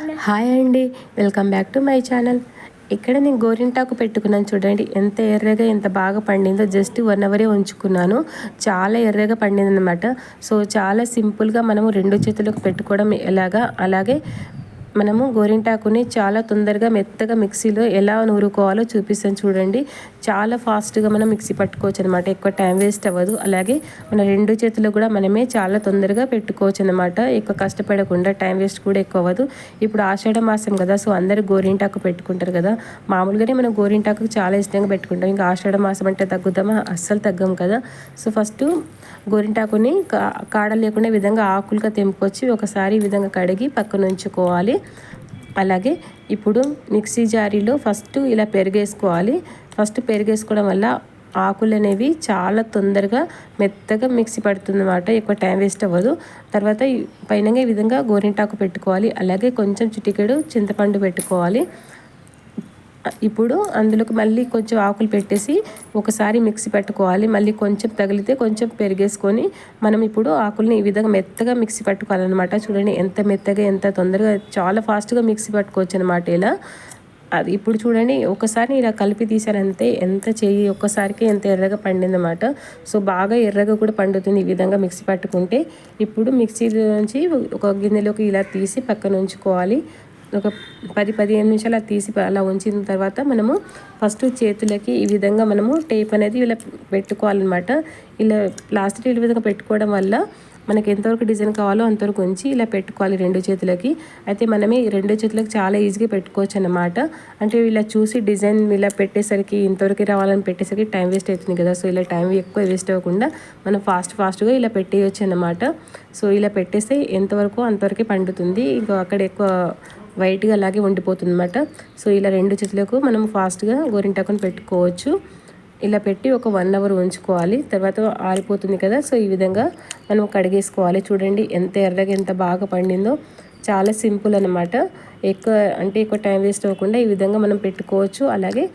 Hi అండి, welcome back to my channel. ఇక్కడ నేను గోరింటాకు పెట్టుకున్నాను చూడండి, ఎంత ఎర్రగా ఎంత బాగా పండిందో. జస్ట్ 1 అవరే ఉంచుకున్నాను, చాలా ఎర్రగా పండింది అనమాట. సో చాలా సింపుల్గా మనము 2 చేతులకు పెట్టుకోవడం ఎలాగా, అలాగే మనము గోరింటాకుని చాలా తొందరగా మెత్తగా మిక్సీలో ఎలా నూరుకోవాలో చూపిస్తాను చూడండి. చాలా ఫాస్ట్గా మనం మిక్సీ పట్టుకోవచ్చు అనమాట, ఎక్కువ టైం వేస్ట్ అవ్వదు. అలాగే మన 2 చేతులు కూడా మనమే చాలా తొందరగా పెట్టుకోవచ్చు అనమాట, ఎక్కువ కష్టపడకుండా. టైం వేస్ట్ కూడా ఎక్కువ అవ్వదు. ఇప్పుడు ఆషాఢ మాసం కదా, సో అందరూ గోరింటాకు పెట్టుకుంటారు కదా. మామూలుగానే మనం గోరింటాకు చాలా ఇష్టంగా పెట్టుకుంటాం, ఇంకా ఆషాఢ మాసం అంటే తగ్గుతామా? అస్సలు తగ్గం కదా. సో ఫస్ట్ గోరింటాకుని కాడ లేకుండా విధంగా ఆకులుగా తెంపుకొచ్చి ఒకసారి ఈ విధంగా కడిగి పక్కన ఉంచుకోవాలి. అలాగే ఇప్పుడు మిక్సీ జారీలో ఫస్ట్ ఇలా పెరిగేసుకోవాలి. ఫస్ట్ పెరిగేసుకోవడం వల్ల ఆకులు అనేవి చాలా తొందరగా మెత్తగా మిక్సీ పడుతుంది అన్నమాట, ఎక్కువ టైం వేస్ట్ అవ్వదు. తర్వాత పైన ఈ విధంగా గోరింటాకు పెట్టుకోవాలి. అలాగే కొంచెం చిటికెడు చింతపండు పెట్టుకోవాలి. ఇప్పుడు అందులోకి మళ్ళీ కొంచెం ఆకులు పెట్టేసి ఒకసారి మిక్సీ పెట్టుకోవాలి. మళ్ళీ కొంచెం తగిలితే కొంచెం పెరిగేసుకొని మనం ఇప్పుడు ఆకుల్ని ఈ విధంగా మెత్తగా మిక్సీ పట్టుకోవాలన్నమాట. చూడండి ఎంత మెత్తగా, ఎంత తొందరగా, చాలా ఫాస్ట్గా మిక్సీ పట్టుకోవచ్చు అనమాట ఇలా. అది ఇప్పుడు చూడండి, ఒకసారి ఇలా కలిపి తీసారంతే, ఎంత చెయ్యి ఒక్కసారికి ఎంత ఎర్రగా పండిందన్నమాట. సో బాగా ఎర్రగా కూడా పండుతుంది ఈ విధంగా మిక్సీ పట్టుకుంటే. ఇప్పుడు మిక్సీ నుంచి ఒక గిన్నెలోకి ఇలా తీసి పక్కన ఉంచుకోవాలి. ఒక 10-15 నిమిషాలు అది తీసి అలా ఉంచిన తర్వాత మనము ఫస్ట్ చేతులకి ఈ విధంగా మనము టేప్ అనేది ఇలా పెట్టుకోవాలన్నమాట. ఇలా ప్లాస్టిక్ ఈ విధంగా పెట్టుకోవడం వల్ల మనకి ఎంతవరకు డిజైన్ కావాలో అంతవరకు ఉంచి ఇలా పెట్టుకోవాలి 2 చేతులకి. అయితే మనమే 2 చేతులకు చాలా ఈజీగా పెట్టుకోవచ్చు అన్నమాట. అంటే ఇలా చూసి డిజైన్ ఇలా పెట్టేసరికి ఇంతవరకు రావాలని పెట్టేసరికి టైం వేస్ట్ అవుతుంది కదా. సో ఇలా టైం ఎక్కువ వేస్ట్ అవ్వకుండా మనం ఫాస్ట్గా ఇలా పెట్టేయచ్చు అన్నమాట. సో ఇలా పెట్టేస్తే ఎంతవరకు అంతవరకే పండుతుంది, ఇంకా అక్కడ ఎక్కువ వైట్గా అలాగే ఉండిపోతుంది అన్నమాట. సో ఇలా 2 చేతులకు మనం ఫాస్ట్గా గోరింటాకుని పెట్టుకోవచ్చు. ఇలా పెట్టి ఒక 1 అవర్ ఉంచుకోవాలి. తర్వాత ఆరిపోతుంది కదా. సో ఈ విధంగా మనం కడిగేసుకోవాలి. చూడండి ఎంత ఎర్రగా ఎంత బాగా పండిందో. చాలా సింపుల్ అనమాట, ఎక్కువ టైం వేస్ట్ అవ్వకుండా ఈ విధంగా మనం పెట్టుకోవచ్చు. అలాగే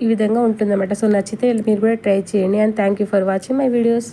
ఈ విధంగా ఉంటుందన్నమాట. సో నచ్చితే మీరు కూడా ట్రై చేయండి. And thank you for watching my videos.